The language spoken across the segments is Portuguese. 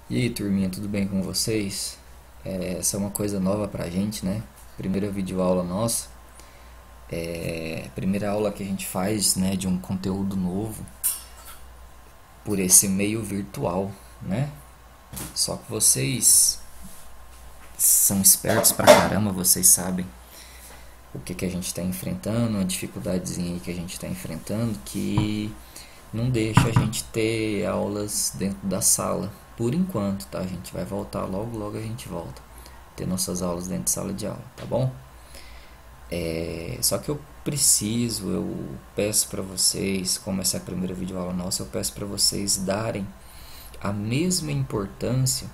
E aí, turminha, tudo bem com vocês? Essa é uma coisa nova pra gente, né? Primeira videoaula nossa. Primeira aula que a gente faz, né, de um conteúdo novo por esse meio virtual, né? Só que vocês são espertos pra caramba, vocês sabem o que a gente está enfrentando, a dificuldadezinha aí que a gente está enfrentando, que não deixa a gente ter aulas dentro da sala, por enquanto, tá? A gente vai voltar logo, logo a gente volta. Ter nossas aulas dentro de sala de aula, tá bom? Só que eu peço para vocês, como essa é a primeira videoaula nossa, eu peço para vocês darem a mesma importância,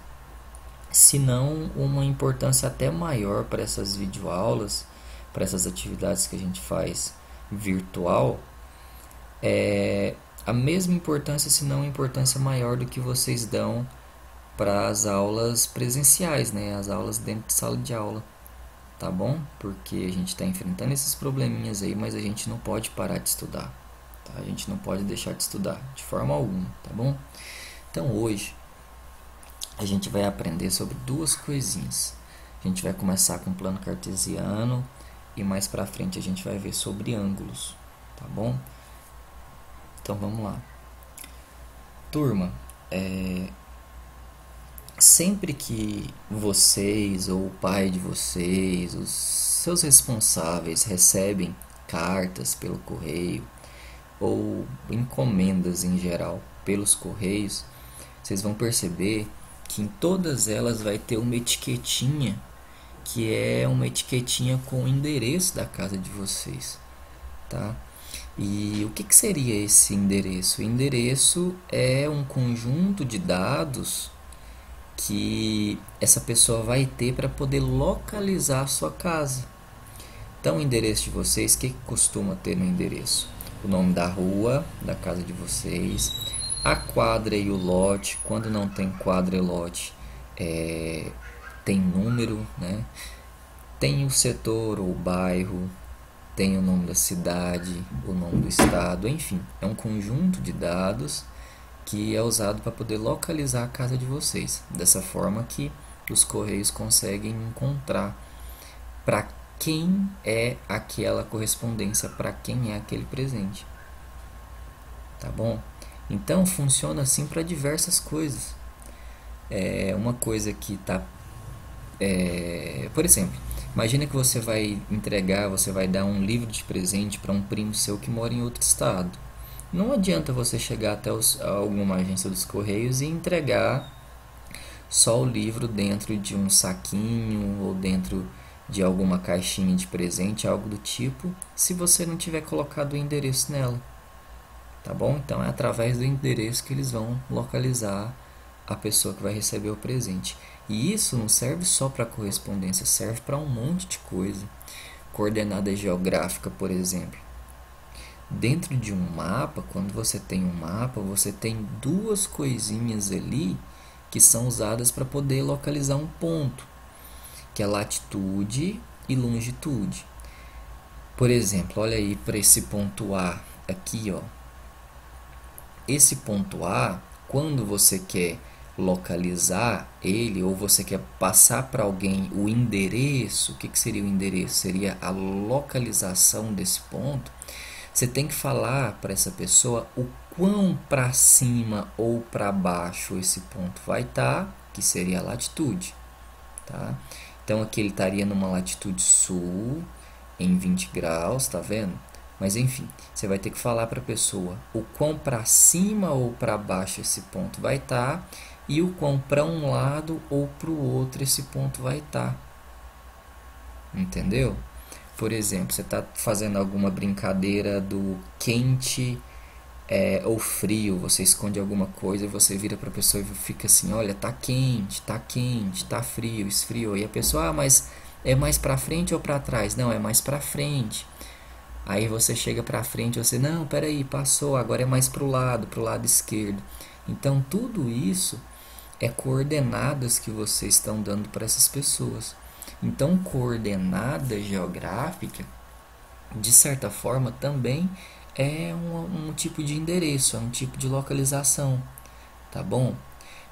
se não uma importância até maior para essas videoaulas, para essas atividades que a gente faz virtual, é a mesma importância, se não uma importância maior do que vocês dão para as aulas presenciais, né? As aulas dentro de sala de aula, tá bom? Porque a gente está enfrentando esses probleminhas aí, mas a gente não pode parar de estudar, tá? A gente não pode deixar de estudar de forma alguma, tá bom? Então hoje a gente vai aprender sobre duas coisinhas. A gente vai começar com plano cartesiano e mais pra frente a gente vai ver sobre ângulos, tá bom? Então vamos lá. Turma, sempre que vocês ou o pai de vocês, os seus responsáveis recebem cartas pelo correio ou encomendas em geral pelos correios, vocês vão perceber que em todas elas vai ter uma etiquetinha, que é uma etiquetinha com o endereço da casa de vocês, tá? E o que seria esse endereço? O endereço é um conjunto de dados que essa pessoa vai ter para poder localizar a sua casa. Então, o endereço de vocês, o que costuma ter no endereço? O nome da rua, da casa de vocês, a quadra e o lote. Quando não tem quadra e lote, tem número, né? Tem o setor ou bairro, tem o nome da cidade, o nome do estado, enfim, é um conjunto de dados que é usado para poder localizar a casa de vocês. Dessa forma que os correios conseguem encontrar para quem é aquela correspondência, para quem é aquele presente. Tá bom? Então funciona assim para diversas coisas. É uma coisa que está, por exemplo, imagina que você vai entregar, você vai dar um livro de presente para um primo seu que mora em outro estado. Não adianta você chegar até alguma agência dos correios e entregar só o livro dentro de um saquinho ou dentro de alguma caixinha de presente, algo do tipo, se você não tiver colocado o endereço nela, tá bom? Então é através do endereço que eles vão localizar a pessoa que vai receber o presente. E isso não serve só para correspondência, serve para um monte de coisa. Coordenada geográfica, por exemplo. Dentro de um mapa, quando você tem um mapa, você tem duas coisinhas ali que são usadas para poder localizar um ponto, que é latitude e longitude. Por exemplo, olha aí para esse ponto A aqui, ó. Esse ponto A, quando você quer localizar ele ou você quer passar para alguém o endereço, o que seria o endereço? Seria a localização desse ponto. Você tem que falar para essa pessoa o quão para cima ou para baixo esse ponto vai estar, que seria a latitude, tá? Então aqui ele estaria numa latitude sul em 20 graus, tá vendo? Mas enfim, você vai ter que falar para a pessoa o quão para cima ou para baixo esse ponto vai estar e o quão para um lado ou para o outro esse ponto vai estar. Entendeu? Por exemplo, você está fazendo alguma brincadeira do quente ou frio, você esconde alguma coisa e você vira para a pessoa e fica assim, olha, tá quente, tá frio, esfriou. E a pessoa, ah, mas é mais para frente ou para trás? Não, é mais para frente. Aí você chega para frente e você, não, peraí, passou, agora é mais pro lado esquerdo. Então tudo isso é coordenadas que vocês estão dando para essas pessoas. Então coordenada geográfica, de certa forma, também é um tipo de endereço, é um tipo de localização, tá bom?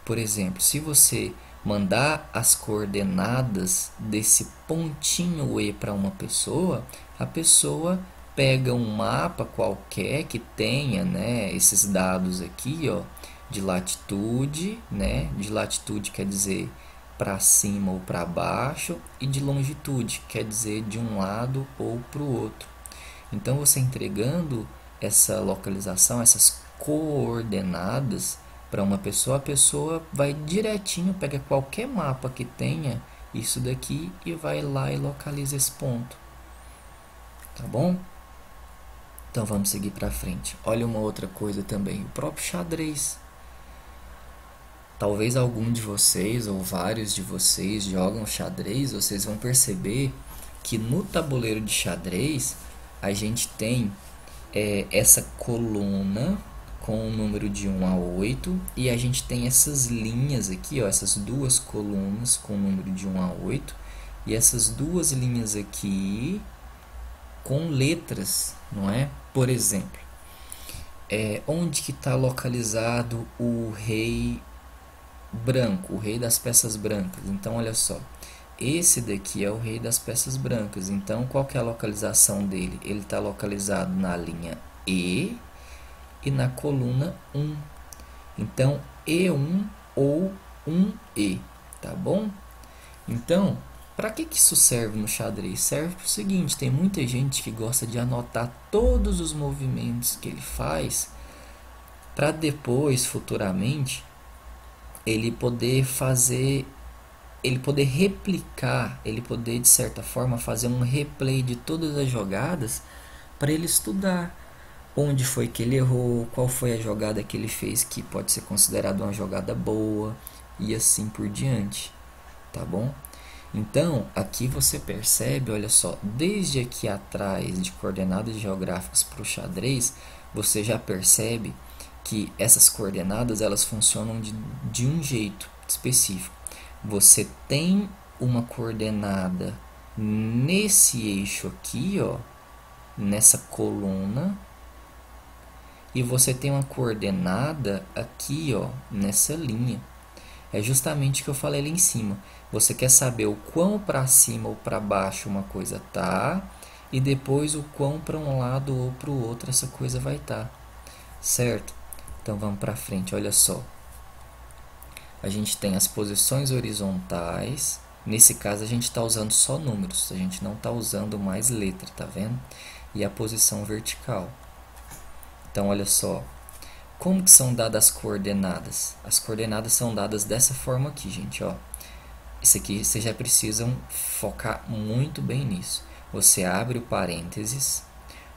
Por exemplo, se você mandar as coordenadas desse pontinho E para uma pessoa, a pessoa pega um mapa qualquer que tenha, né, esses dados aqui, ó, de latitude, né? De latitude quer dizer para cima ou para baixo, e de longitude quer dizer de um lado ou para o outro. Então, você entregando essa localização, essas coordenadas para uma pessoa, a pessoa vai direitinho, pega qualquer mapa que tenha isso daqui e vai lá e localiza esse ponto. Tá bom? Então vamos seguir para frente. Olha uma outra coisa também, o próprio xadrez. Talvez algum de vocês ou vários de vocês jogam xadrez, vocês vão perceber que no tabuleiro de xadrez a gente tem essa coluna com o número de 1 a 8 e a gente tem essas linhas aqui, ó, essas duas colunas com o número de 1 a 8 e essas duas linhas aqui com letras, não é? Por exemplo, onde que está localizado o rei branco, o rei das peças brancas? Então, olha só, esse daqui é o rei das peças brancas. Então, qual que é a localização dele? Ele está localizado na linha E e na coluna 1. Então, E1 ou 1E, tá bom? Então, para que isso serve no xadrez? Serve para o seguinte, tem muita gente que gosta de anotar todos os movimentos que ele faz para depois, futuramente, ele poder fazer, ele poder replicar, ele poder de certa forma fazer um replay de todas as jogadas para ele estudar onde foi que ele errou, qual foi a jogada que ele fez que pode ser considerada uma jogada boa e assim por diante, tá bom? Então, aqui você percebe, olha só, desde aqui atrás de coordenadas geográficas para o xadrez, você já percebe que essas coordenadas elas funcionam de um jeito específico. Você tem uma coordenada nesse eixo aqui, ó, nessa coluna, e você tem uma coordenada aqui, ó, nessa linha. É justamente o que eu falei ali em cima. Você quer saber o quão para cima ou para baixo uma coisa tá, e depois o quão para um lado ou para o outro essa coisa vai estar, certo? Então vamos para frente, olha só. A gente tem as posições horizontais. Nesse caso a gente está usando só números, a gente não está usando mais letra, tá vendo? E a posição vertical. Então olha só, como que são dadas as coordenadas? As coordenadas são dadas dessa forma aqui, gente, ó. Isso aqui vocês já precisam focar muito bem nisso. Você abre o parênteses,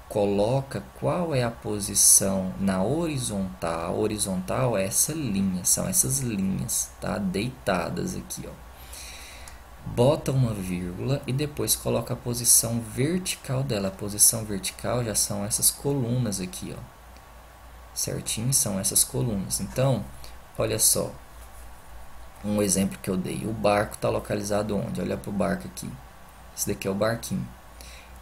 coloca qual é a posição na horizontal. Horizontal é essa linha, são essas linhas, tá? Deitadas aqui, ó. Bota uma vírgula e depois coloca a posição vertical dela. A posição vertical já são essas colunas aqui, ó. Certinho, são essas colunas. Então, olha só, um exemplo que eu dei. O barco está localizado onde? Olha para o barco aqui. Esse daqui é o barquinho.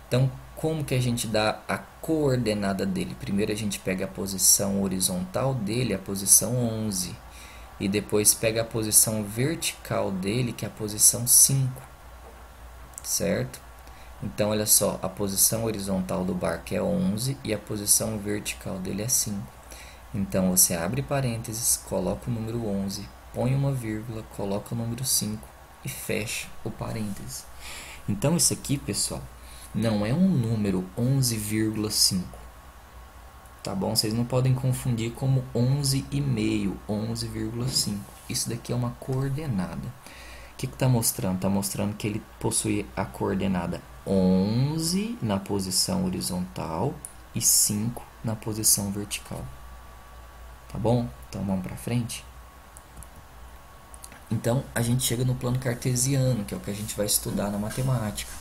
Então, como que a gente dá a coordenada dele? Primeiro a gente pega a posição horizontal dele, a posição 11. E depois pega a posição vertical dele, que é a posição 5. Certo? Então, olha só, a posição horizontal do barco é 11 e a posição vertical dele é 5. Então, você abre parênteses, coloca o número 11, põe uma vírgula, coloca o número 5 e fecha o parênteses. Então, isso aqui, pessoal, não é um número 11,5. Tá bom? Vocês não podem confundir como 11,5, 11,5. Isso daqui é uma coordenada. O que está mostrando? Está mostrando que ele possui a coordenada 11 na posição horizontal e 5 na posição vertical. Tá bom? Então vamos para frente. Então a gente chega no plano cartesiano, que é o que a gente vai estudar na matemática.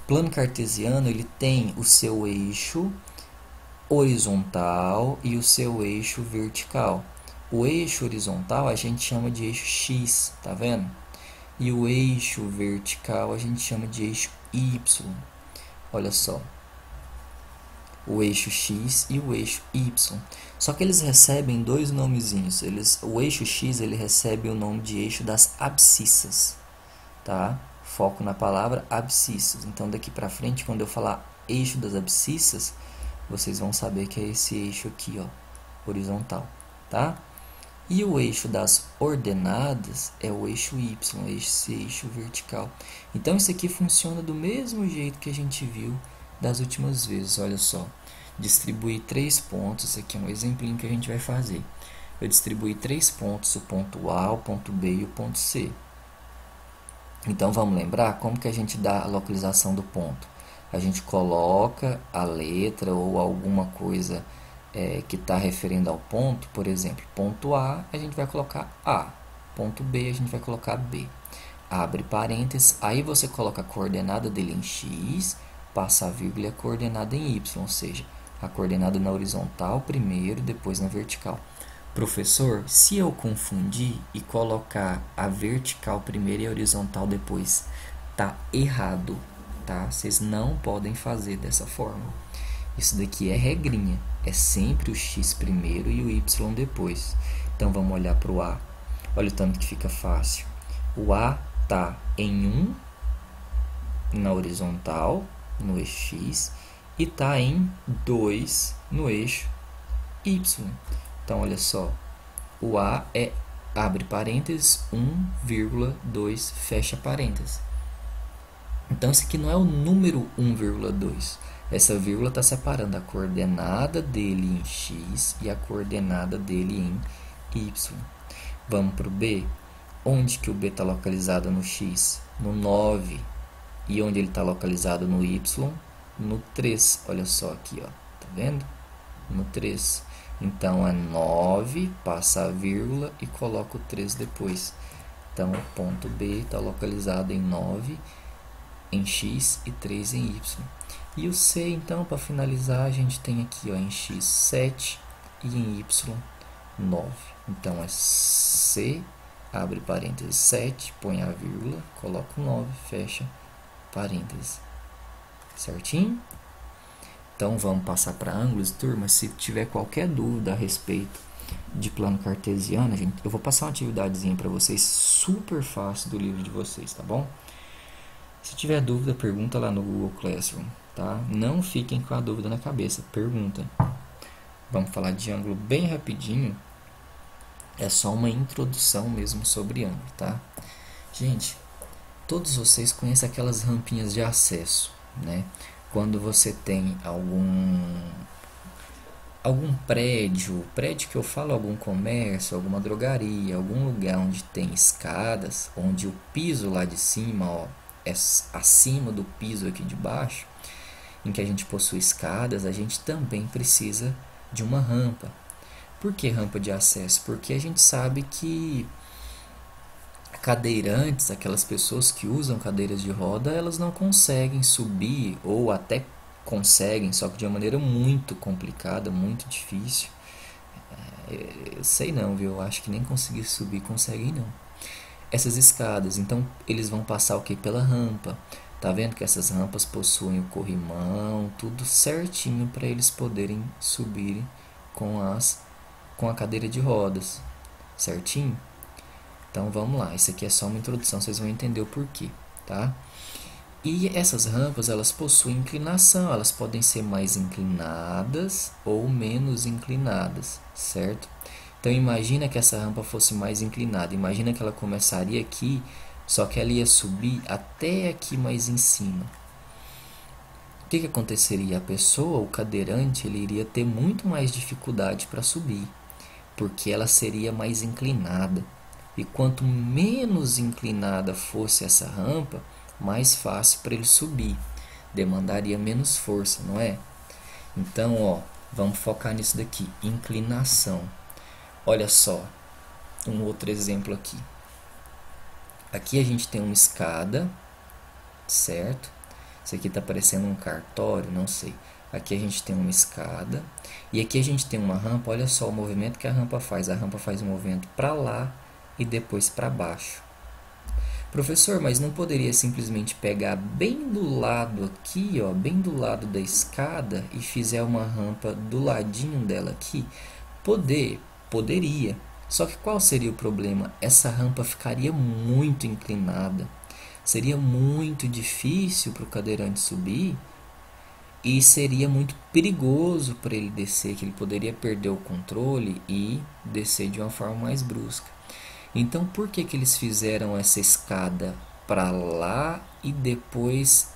O plano cartesiano ele tem o seu eixo horizontal e o seu eixo vertical. O eixo horizontal a gente chama de eixo X, tá vendo? E o eixo vertical a gente chama de eixo Y. Olha só. o eixo X e o eixo Y. Só que eles recebem dois nomezinhos. O eixo X ele recebe o nome de eixo das abscissas, tá? Foco na palavra abscissas. Então daqui para frente, quando eu falar eixo das abscissas, vocês vão saber que é esse eixo aqui, ó, horizontal, tá? E o eixo das ordenadas é o eixo Y, esse eixo vertical. Então isso aqui funciona do mesmo jeito que a gente viu das últimas vezes. Olha só, distribuir 3 pontos, isso aqui é um exemplinho que a gente vai fazer. Eu distribuí 3 pontos, o ponto A, o ponto B e o ponto C. Então vamos lembrar como que a gente dá a localização do ponto. A gente coloca a letra ou alguma coisa que está referindo ao ponto. Por exemplo, ponto A, a gente vai colocar A. Ponto B, a gente vai colocar B. Abre parênteses, aí você coloca a coordenada dele em X, passa a vírgula e a coordenada em Y, ou seja, a coordenada na horizontal primeiro, depois na vertical. Professor, se eu confundir e colocar a vertical primeiro e a horizontal depois, tá errado, tá? Vocês não podem fazer dessa forma. Isso daqui é regrinha, é sempre o X primeiro e o Y depois. Então vamos olhar para o A. Olha o tanto que fica fácil. O A tá em 1 na horizontal, no eixo X, e tá em 2 no eixo Y. Então, olha só, o A é, abre parênteses, 1,2, fecha parênteses. Então, esse aqui não é o número 1,2. Essa vírgula está separando a coordenada dele em X e a coordenada dele em Y. Vamos para o B. Onde que o B está localizado no X? No 9. E onde ele está localizado no Y? No 3. Olha só aqui, ó. Tá vendo? No 3. Então, é 9, passa a vírgula e coloca o 3 depois. Então, o ponto B está localizado em 9, em X e 3 em Y. E o C, então, para finalizar, a gente tem aqui ó, em X 7 e em Y 9. Então, é C, abre parênteses 7, põe a vírgula, coloca o 9, fecha parênteses. Certinho? Então vamos passar para ângulos, turma. Se tiver qualquer dúvida a respeito de plano cartesiano, gente, eu vou passar uma atividadezinha para vocês super fácil do livro de vocês, tá bom? Se tiver dúvida, pergunta lá no Google Classroom, tá? Não fiquem com a dúvida na cabeça, perguntem. Vamos falar de ângulo bem rapidinho. É só uma introdução mesmo sobre ângulo, tá? Gente, todos vocês conhecem aquelas rampinhas de acesso, né? Quando você tem algum prédio que eu falo, algum comércio, alguma drogaria, algum lugar onde tem escadas, onde o piso lá de cima, ó, é acima do piso aqui de baixo, em que a gente possui escadas, a gente também precisa de uma rampa. Por que rampa de acesso? Porque a gente sabe que cadeirantes, aquelas pessoas que usam cadeiras de roda, elas não conseguem subir, ou até conseguem, só que de uma maneira muito complicada, muito difícil. Eu sei não, viu? Eu acho que nem conseguir subir conseguem não. Essas escadas, então eles vão passar o que? Pela rampa. Tá vendo que essas rampas possuem o corrimão, tudo certinho para eles poderem subir com a cadeira de rodas, certinho? Então vamos lá, isso aqui é só uma introdução, vocês vão entender o porquê, tá? E essas rampas, elas possuem inclinação, elas podem ser mais inclinadas ou menos inclinadas, certo? Então imagina que essa rampa fosse mais inclinada, imagina que ela começaria aqui, só que ela ia subir até aqui mais em cima. O que aconteceria? A pessoa, o cadeirante, ele iria ter muito mais dificuldade para subir, porque ela seria mais inclinada. E quanto menos inclinada fosse essa rampa, mais fácil para ele subir. Demandaria menos força, não é? Então, ó, vamos focar nisso daqui, inclinação. Olha só, um outro exemplo aqui. Aqui a gente tem uma escada, certo? Isso aqui está parecendo um cartório, não sei. Aqui a gente tem uma escada. E aqui a gente tem uma rampa. Olha só o movimento que a rampa faz. A rampa faz um movimento para lá e depois para baixo. Professor, mas não poderia simplesmente pegar bem do lado aqui, ó, bem do lado da escada e fizer uma rampa do ladinho dela aqui? Poderia. Só que qual seria o problema? Essa rampa ficaria muito inclinada. Seria muito difícil para o cadeirante subir e seria muito perigoso para ele descer, que ele poderia perder o controle e descer de uma forma mais brusca. Então, por que que eles fizeram essa escada para lá e depois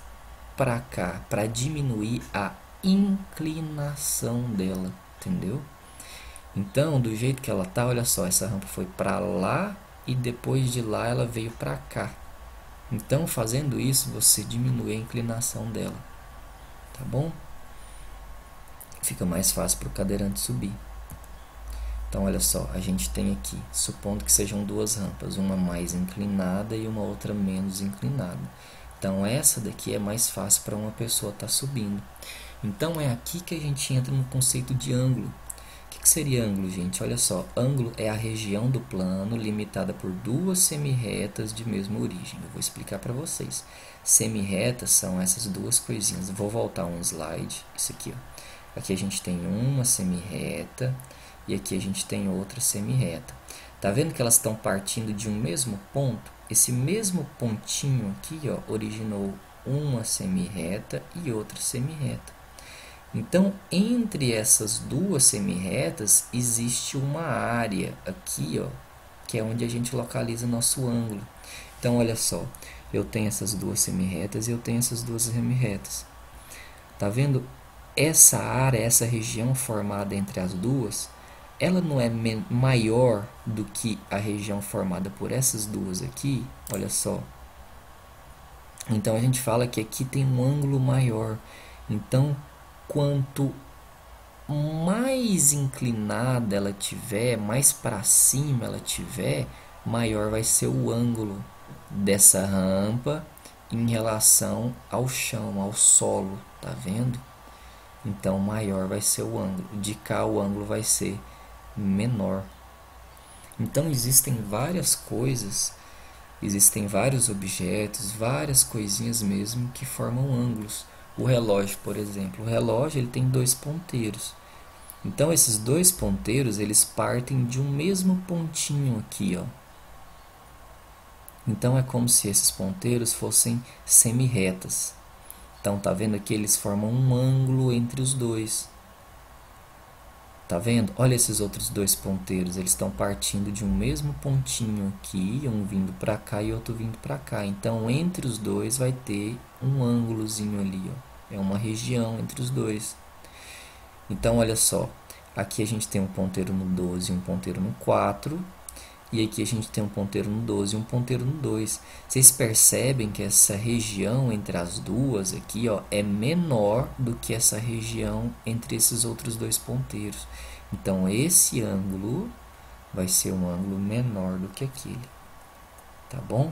para cá? Para diminuir a inclinação dela, entendeu? Então, do jeito que ela tá, olha só, essa rampa foi para lá e depois de lá ela veio para cá. Então, fazendo isso, você diminui a inclinação dela, tá bom? Fica mais fácil para o cadeirante subir. Então, olha só, a gente tem aqui, supondo que sejam duas rampas, uma mais inclinada e uma outra menos inclinada. Então, essa daqui é mais fácil para uma pessoa estar subindo. Então, é aqui que a gente entra no conceito de ângulo. O que seria ângulo, gente? Olha só, ângulo é a região do plano limitada por duas semirretas de mesma origem. Eu vou explicar para vocês. Semirretas são essas duas coisinhas. Vou voltar um slide, isso aqui, ó. Aqui a gente tem uma semirreta e aqui a gente tem outra semirreta. Tá vendo que elas estão partindo de um mesmo ponto? Esse mesmo pontinho aqui, ó, originou uma semirreta e outra semirreta. Então, entre essas duas semirretas existe uma área aqui, ó, que é onde a gente localiza nosso ângulo. Então, olha só, eu tenho essas duas semirretas e eu tenho essas duas semirretas. Tá vendo? Essa área, essa região formada entre as duas, ela não é maior do que a região formada por essas duas aqui, olha só. Então a gente fala que aqui tem um ângulo maior. Então, quanto mais inclinada ela tiver, mais para cima ela tiver, maior vai ser o ângulo dessa rampa em relação ao chão, ao solo, tá vendo? Então maior vai ser o ângulo. De cá o ângulo vai ser menor. Então existem várias coisas, existem vários objetos, várias coisinhas mesmo que formam ângulos. O relógio, por exemplo, o relógio ele tem dois ponteiros. Então esses dois ponteiros eles partem de um mesmo pontinho aqui, ó. Então é como se esses ponteiros fossem semirretas. Então tá vendo aqui eles formam um ângulo entre os dois. Tá vendo? Olha esses outros dois ponteiros, eles estão partindo de um mesmo pontinho aqui, um vindo para cá e outro vindo para cá. Então, entre os dois vai ter um ângulozinho ali, ó. É uma região entre os dois. Então, olha só, aqui a gente tem um ponteiro no 12 e um ponteiro no 4. E aqui a gente tem um ponteiro no 12 e um ponteiro no 2. Vocês percebem que essa região entre as duas aqui, ó, é menor do que essa região entre esses outros dois ponteiros. Então, esse ângulo vai ser um ângulo menor do que aquele. Tá bom?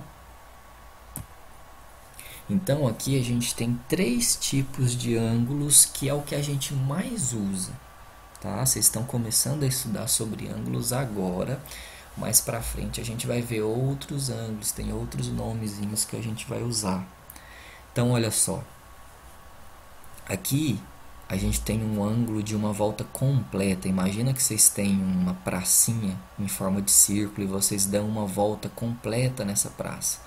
Então, aqui a gente tem três tipos de ângulos, que é o que a gente mais usa. Tá? Vocês estão começando a estudar sobre ângulos agora. Mais para frente a gente vai ver outros ângulos, tem outros nomezinhos que a gente vai usar. Então, olha só. Aqui a gente tem um ângulo de uma volta completa. Imagina que vocês têm uma pracinha em forma de círculo e vocês dão uma volta completa nessa praça.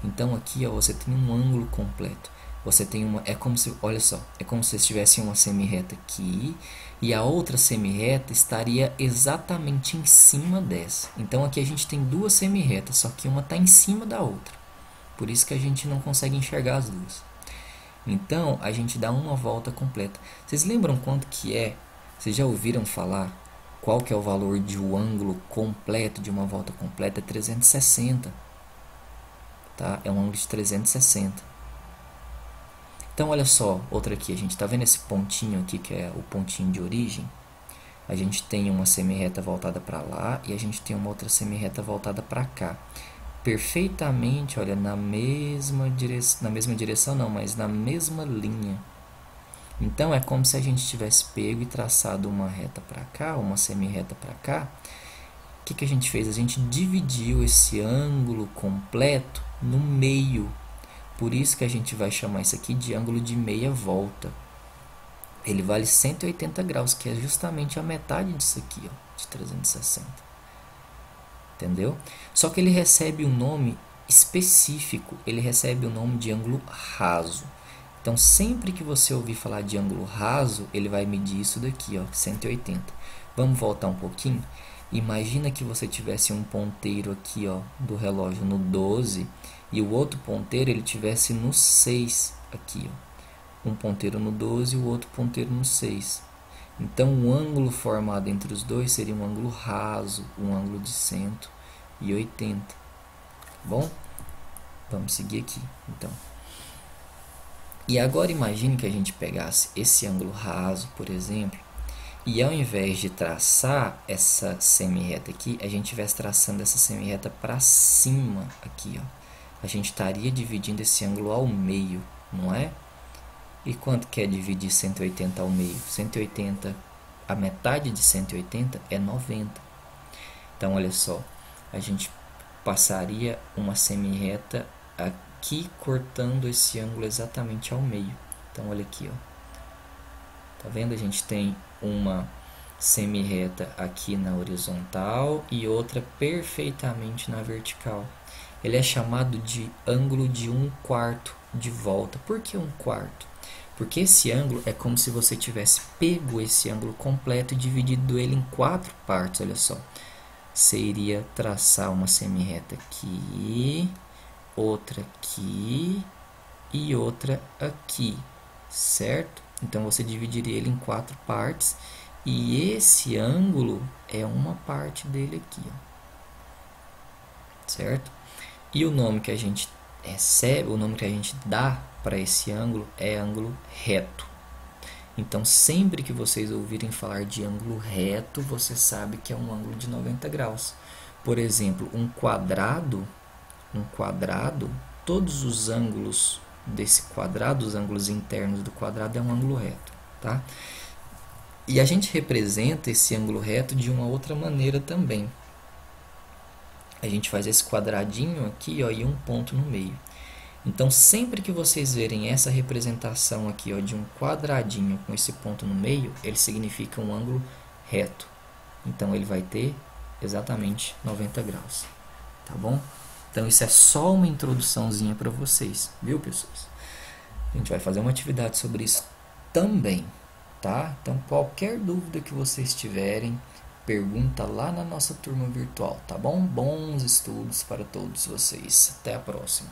Então aqui, ó, você tem um ângulo completo. Você tem uma, é como se, olha só, é como se vocês tivessem uma semirreta aqui e a outra semirreta estaria exatamente em cima dessa. Então aqui a gente tem duas semirretas, só que uma está em cima da outra. Por isso que a gente não consegue enxergar as duas. Então a gente dá uma volta completa. Vocês lembram quanto que é? Vocês já ouviram falar qual que é o valor de um ângulo completo, de uma volta completa? É 360. Tá? É um ângulo de 360. Então, olha só, outra aqui, a gente está vendo esse pontinho aqui, que é o pontinho de origem? A gente tem uma semirreta voltada para lá e a gente tem uma outra semirreta voltada para cá. Perfeitamente, olha, na mesma direção não, mas na mesma linha. Então, é como se a gente tivesse pego e traçado uma reta para cá, uma semirreta para cá. O que a gente fez? A gente dividiu esse ângulo completo no meio. Por isso que a gente vai chamar isso aqui de ângulo de meia volta. Ele vale 180 graus, que é justamente a metade disso aqui, ó, de 360. Entendeu? Só que ele recebe um nome específico, ele recebe o nome de ângulo raso. Então, sempre que você ouvir falar de ângulo raso, ele vai medir isso daqui, ó, 180. Vamos voltar um pouquinho? Imagina que você tivesse um ponteiro aqui, ó, do relógio no 12 e o outro ponteiro ele tivesse no 6 aqui, ó. Um ponteiro no 12 e o outro ponteiro no 6. Então, o ângulo formado entre os dois seria um ângulo raso, um ângulo de 180. Tá bom? Vamos seguir aqui, então. E agora imagine que a gente pegasse esse ângulo raso, por exemplo, e ao invés de traçar essa semi-reta aqui, a gente estivesse traçando essa semi-reta para cima aqui, ó. A gente estaria dividindo esse ângulo ao meio, não é? E quanto que é dividir 180 ao meio? 180, a metade de 180 é 90. Então, olha só, a gente passaria uma semi-reta aqui cortando esse ângulo exatamente ao meio. Então, olha aqui, ó. Tá vendo? A gente tem uma semi-reta aqui na horizontal e outra perfeitamente na vertical. Ele é chamado de ângulo de 1/4 de volta. Por que 1/4? Porque esse ângulo é como se você tivesse pego esse ângulo completo e dividido ele em 4 partes. Olha só. Você iria traçar uma semi-reta aqui, outra aqui e outra aqui, certo? Então você dividiria ele em 4 partes e esse ângulo é uma parte dele aqui, ó. Certo? E o nome que a gente recebe, o nome que a gente dá para esse ângulo é ângulo reto. Então, sempre que vocês ouvirem falar de ângulo reto, você sabe que é um ângulo de 90 graus. Por exemplo, um quadrado, todos os ângulos desse quadrado, os ângulos internos do quadrado é um ângulo reto, tá? E a gente representa esse ângulo reto de uma outra maneira também. A gente faz esse quadradinho aqui, ó, e um ponto no meio. Então, sempre que vocês verem essa representação aqui, ó, de um quadradinho com esse ponto no meio, ele significa um ângulo reto. Então, ele vai ter exatamente 90 graus, tá bom? Então, isso é só uma introduçãozinha para vocês, viu, pessoas? A gente vai fazer uma atividade sobre isso também, tá? Então, qualquer dúvida que vocês tiverem, pergunta lá na nossa turma virtual, tá bom? Bons estudos para todos vocês. Até a próxima.